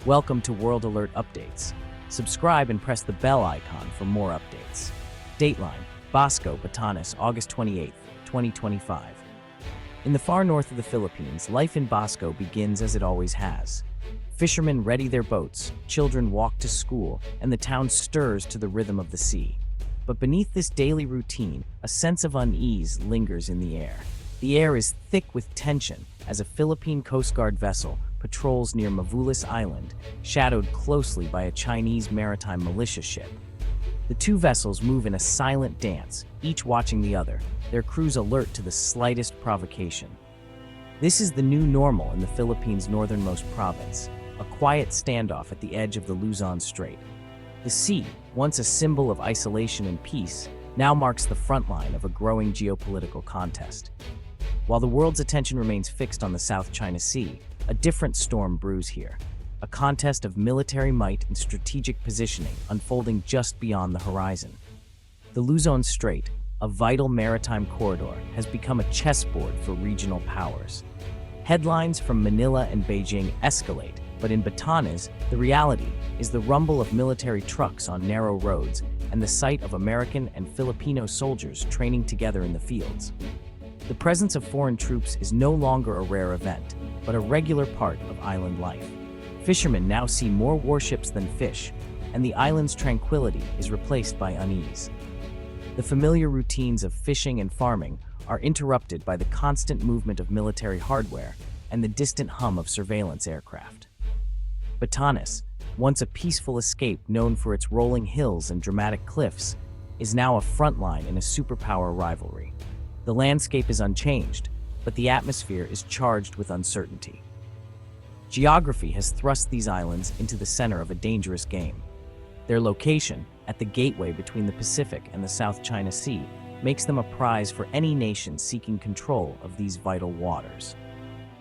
Welcome to World Alert Updates. Subscribe and press the bell icon for more updates. Dateline, Basco, Batanes, August 28, 2025. In the far north of the Philippines, life in Basco begins as it always has. Fishermen ready their boats, children walk to school, and the town stirs to the rhythm of the sea. But beneath this daily routine, a sense of unease lingers in the air. The air is thick with tension as a Philippine Coast Guard vessel patrols near Mavulis Island, shadowed closely by a Chinese maritime militia ship. The two vessels move in a silent dance, each watching the other, their crews alert to the slightest provocation. This is the new normal in the Philippines' northernmost province, a quiet standoff at the edge of the Luzon Strait. The sea, once a symbol of isolation and peace, now marks the front line of a growing geopolitical contest. While the world's attention remains fixed on the South China Sea, a different storm brews here, a contest of military might and strategic positioning unfolding just beyond the horizon. The Luzon Strait, a vital maritime corridor, has become a chessboard for regional powers. Headlines from Manila and Beijing escalate, but in Batanes, the reality is the rumble of military trucks on narrow roads and the sight of American and Filipino soldiers training together in the fields. The presence of foreign troops is no longer a rare event, but a regular part of island life. Fishermen now see more warships than fish, and the island's tranquility is replaced by unease. The familiar routines of fishing and farming are interrupted by the constant movement of military hardware and the distant hum of surveillance aircraft. Batanes, once a peaceful escape known for its rolling hills and dramatic cliffs, is now a front line in a superpower rivalry. The landscape is unchanged, but the atmosphere is charged with uncertainty. Geography has thrust these islands into the center of a dangerous game. Their location, at the gateway between the Pacific and the South China Sea, makes them a prize for any nation seeking control of these vital waters.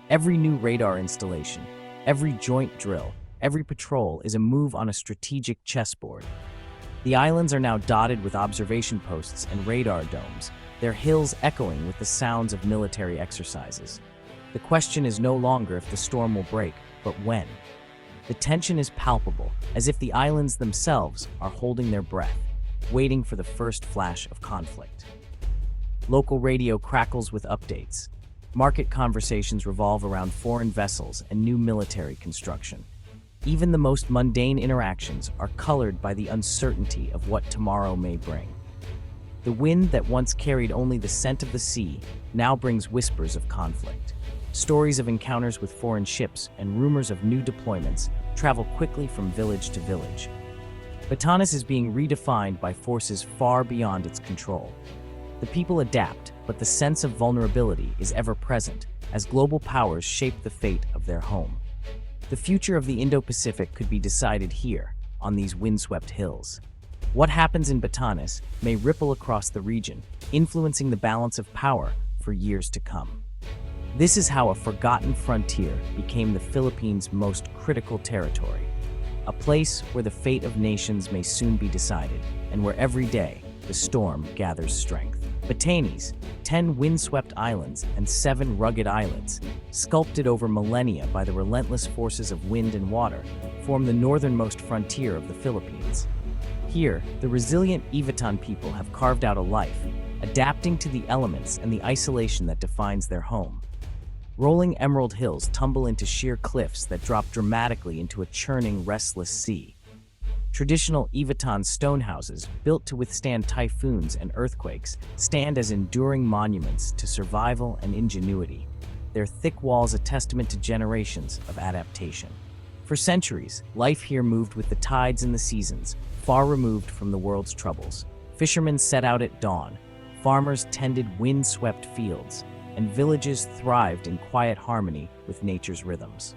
Every new radar installation, every joint drill, every patrol is a move on a strategic chessboard. The islands are now dotted with observation posts and radar domes, their hills echoing with the sounds of military exercises. The question is no longer if the storm will break, but when. The tension is palpable, as if the islands themselves are holding their breath, waiting for the first flash of conflict. Local radio crackles with updates. Market conversations revolve around foreign vessels and new military construction. Even the most mundane interactions are colored by the uncertainty of what tomorrow may bring. The wind that once carried only the scent of the sea now brings whispers of conflict. Stories of encounters with foreign ships and rumors of new deployments travel quickly from village to village. Batanes is being redefined by forces far beyond its control. The people adapt, but the sense of vulnerability is ever present as global powers shape the fate of their home. The future of the Indo-Pacific could be decided here, on these windswept hills. What happens in Batanes may ripple across the region, influencing the balance of power for years to come. This is how a forgotten frontier became the Philippines' most critical territory, a place where the fate of nations may soon be decided, and where every day the storm gathers strength. Batanes, 10 windswept islands and 7 rugged islets, sculpted over millennia by the relentless forces of wind and water, form the northernmost frontier of the Philippines. Here, the resilient Ivatan people have carved out a life, adapting to the elements and the isolation that defines their home. Rolling emerald hills tumble into sheer cliffs that drop dramatically into a churning, restless sea. Traditional Ivatan stone houses, built to withstand typhoons and earthquakes, stand as enduring monuments to survival and ingenuity, their thick walls a testament to generations of adaptation. For centuries, life here moved with the tides and the seasons, far removed from the world's troubles. Fishermen set out at dawn, farmers tended wind-swept fields, and villages thrived in quiet harmony with nature's rhythms.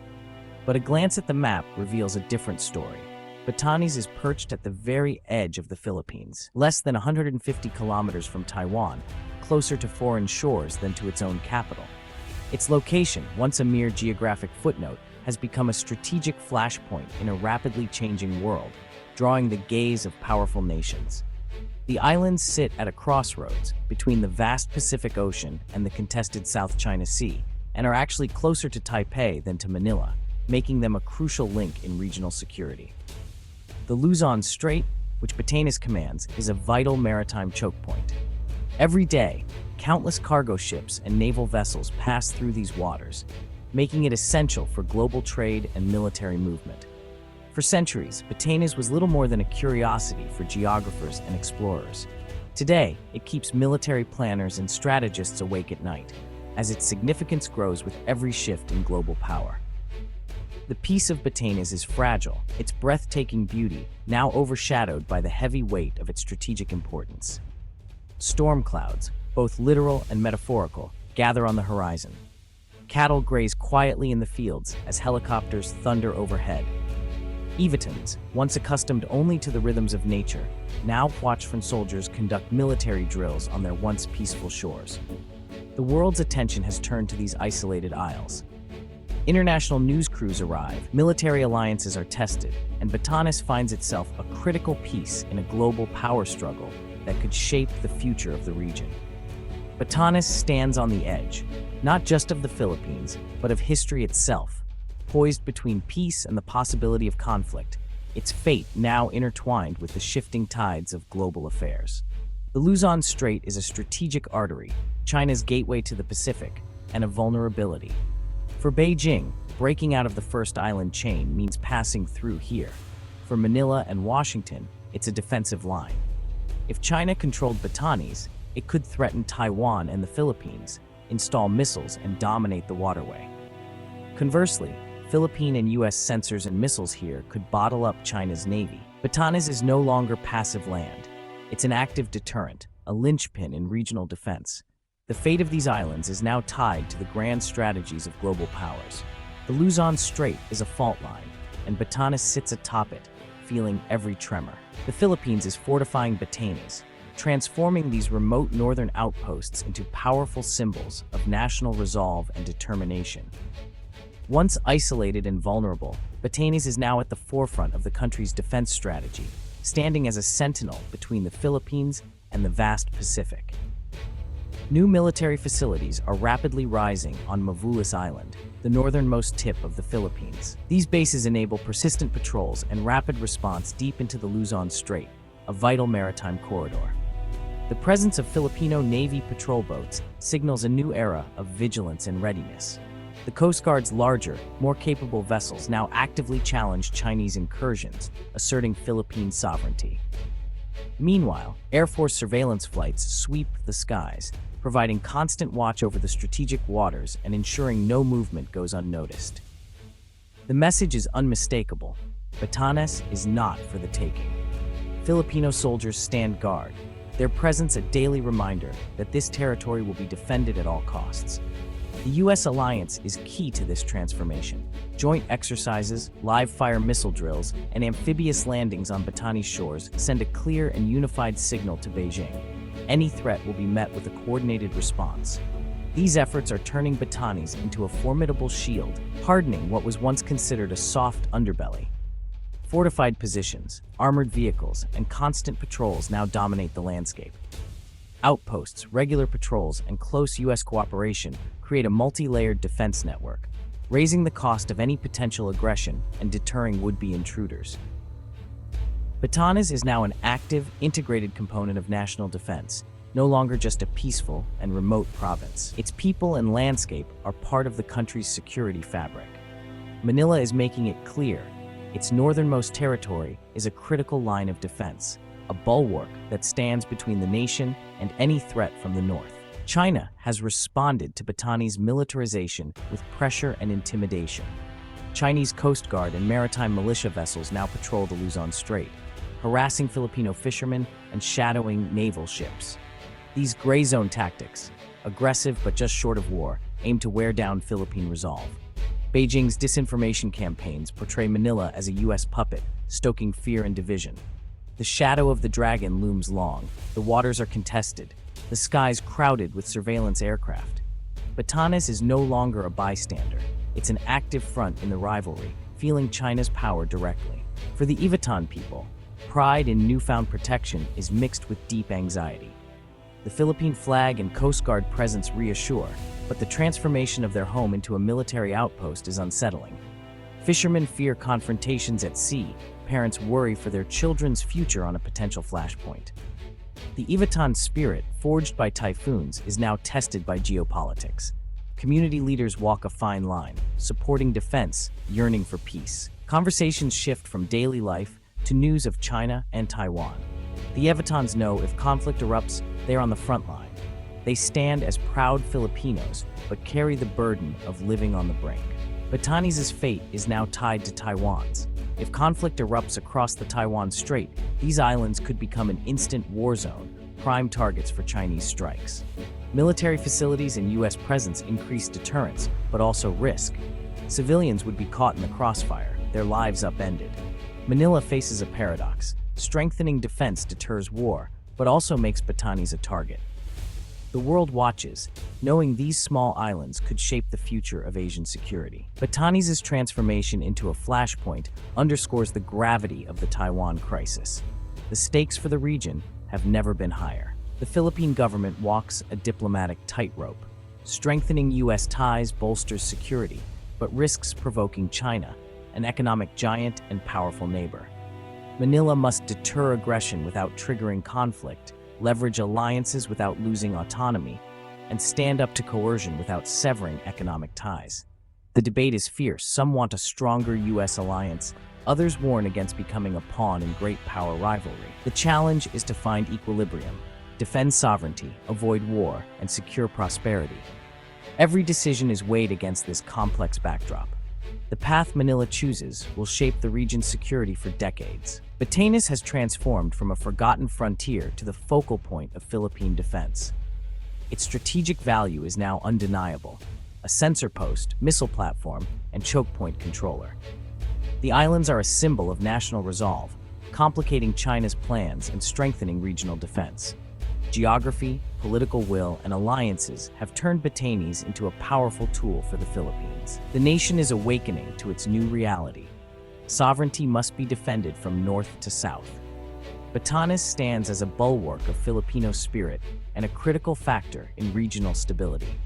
But a glance at the map reveals a different story. Batanes is perched at the very edge of the Philippines, less than 150 kilometers from Taiwan, closer to foreign shores than to its own capital. Its location, once a mere geographic footnote, has become a strategic flashpoint in a rapidly changing world, drawing the gaze of powerful nations. The islands sit at a crossroads between the vast Pacific Ocean and the contested South China Sea, and are actually closer to Taipei than to Manila, making them a crucial link in regional security. The Luzon Strait, which Batanes commands, is a vital maritime choke point. Every day, countless cargo ships and naval vessels pass through these waters, making it essential for global trade and military movement. For centuries, Batanes was little more than a curiosity for geographers and explorers. Today, it keeps military planners and strategists awake at night, as its significance grows with every shift in global power. The peace of Batanes is fragile, its breathtaking beauty now overshadowed by the heavy weight of its strategic importance. Storm clouds, both literal and metaphorical, gather on the horizon. Cattle graze quietly in the fields as helicopters thunder overhead. Evatons, once accustomed only to the rhythms of nature, now watch from soldiers conduct military drills on their once peaceful shores. The world's attention has turned to these isolated isles. International news crews arrive, military alliances are tested, and Batanes finds itself a critical piece in a global power struggle that could shape the future of the region. Batanes stands on the edge, not just of the Philippines, but of history itself, poised between peace and the possibility of conflict, its fate now intertwined with the shifting tides of global affairs. The Luzon Strait is a strategic artery, China's gateway to the Pacific, and a vulnerability. For Beijing, breaking out of the first island chain means passing through here. For Manila and Washington, it's a defensive line. If China controlled Batanes, it could threaten Taiwan and the Philippines, install missiles, and dominate the waterway. Conversely, Philippine and U.S. sensors and missiles here could bottle up China's navy. Batanes is no longer passive land. It's an active deterrent, a linchpin in regional defense. The fate of these islands is now tied to the grand strategies of global powers. The Luzon Strait is a fault line, and Batanes sits atop it, feeling every tremor. The Philippines is fortifying Batanes, transforming these remote northern outposts into powerful symbols of national resolve and determination. Once isolated and vulnerable, Batanes is now at the forefront of the country's defense strategy, standing as a sentinel between the Philippines and the vast Pacific. New military facilities are rapidly rising on Mavulis Island, the northernmost tip of the Philippines. These bases enable persistent patrols and rapid response deep into the Luzon Strait, a vital maritime corridor. The presence of Filipino Navy patrol boats signals a new era of vigilance and readiness. The Coast Guard's larger, more capable vessels now actively challenge Chinese incursions, asserting Philippine sovereignty. Meanwhile, Air Force surveillance flights sweep the skies, providing constant watch over the strategic waters and ensuring no movement goes unnoticed. The message is unmistakable. Batanes is not for the taking. Filipino soldiers stand guard, their presence a daily reminder that this territory will be defended at all costs. The U.S. alliance is key to this transformation. Joint exercises, live-fire missile drills, and amphibious landings on Batanes shores send a clear and unified signal to Beijing. Any threat will be met with a coordinated response. These efforts are turning Batanes into a formidable shield, hardening what was once considered a soft underbelly. Fortified positions, armored vehicles, and constant patrols now dominate the landscape. Outposts, regular patrols, and close U.S. cooperation create a multi-layered defense network, raising the cost of any potential aggression and deterring would-be intruders. Batanes is now an active, integrated component of national defense, no longer just a peaceful and remote province. Its people and landscape are part of the country's security fabric. Manila is making it clear, its northernmost territory is a critical line of defense, a bulwark that stands between the nation and any threat from the north. China has responded to Batanes' militarization with pressure and intimidation. Chinese Coast Guard and maritime militia vessels now patrol the Luzon Strait, harassing Filipino fishermen and shadowing naval ships. These gray zone tactics, aggressive but just short of war, aim to wear down Philippine resolve. Beijing's disinformation campaigns portray Manila as a U.S. puppet, stoking fear and division. The shadow of the dragon looms long, the waters are contested, the skies crowded with surveillance aircraft. Batanes is no longer a bystander. It's an active front in the rivalry, feeling China's power directly. For the Ivaton people, pride in newfound protection is mixed with deep anxiety. The Philippine flag and Coast Guard presence reassure, but the transformation of their home into a military outpost is unsettling. Fishermen fear confrontations at sea. Parents worry for their children's future on a potential flashpoint. The Ivatan spirit, forged by typhoons, is now tested by geopolitics. Community leaders walk a fine line, supporting defense, yearning for peace. Conversations shift from daily life to news of China and Taiwan. The Ivitans know if conflict erupts, they are on the front line. They stand as proud Filipinos, but carry the burden of living on the brink. Batanes' fate is now tied to Taiwan's. If conflict erupts across the Taiwan Strait, these islands could become an instant war zone, prime targets for Chinese strikes. Military facilities and U.S. presence increase deterrence, but also risk. Civilians would be caught in the crossfire, their lives upended. Manila faces a paradox. Strengthening defense deters war, but also makes Batanes a target. The world watches, knowing these small islands could shape the future of Asian security. Batanes' transformation into a flashpoint underscores the gravity of the Taiwan crisis. The stakes for the region have never been higher. The Philippine government walks a diplomatic tightrope. Strengthening U.S. ties bolsters security, but risks provoking China, an economic giant and powerful neighbor. Manila must deter aggression without triggering conflict, leverage alliances without losing autonomy, and stand up to coercion without severing economic ties. The debate is fierce. Some want a stronger U.S. alliance, others warn against becoming a pawn in great power rivalry. The challenge is to find equilibrium, defend sovereignty, avoid war, and secure prosperity. Every decision is weighed against this complex backdrop. The path Manila chooses will shape the region's security for decades. Batanes has transformed from a forgotten frontier to the focal point of Philippine defense. Its strategic value is now undeniable: a sensor post, missile platform, and choke point controller. The islands are a symbol of national resolve, complicating China's plans and strengthening regional defense. Geography, political will, and alliances have turned Batanes into a powerful tool for the Philippines. The nation is awakening to its new reality. Sovereignty must be defended from north to south. Batanes stands as a bulwark of Filipino spirit and a critical factor in regional stability.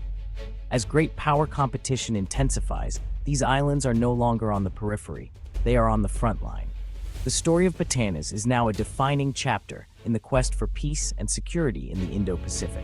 As great power competition intensifies, these islands are no longer on the periphery, they are on the front line. The story of Batanes is now a defining chapter in the quest for peace and security in the Indo-Pacific.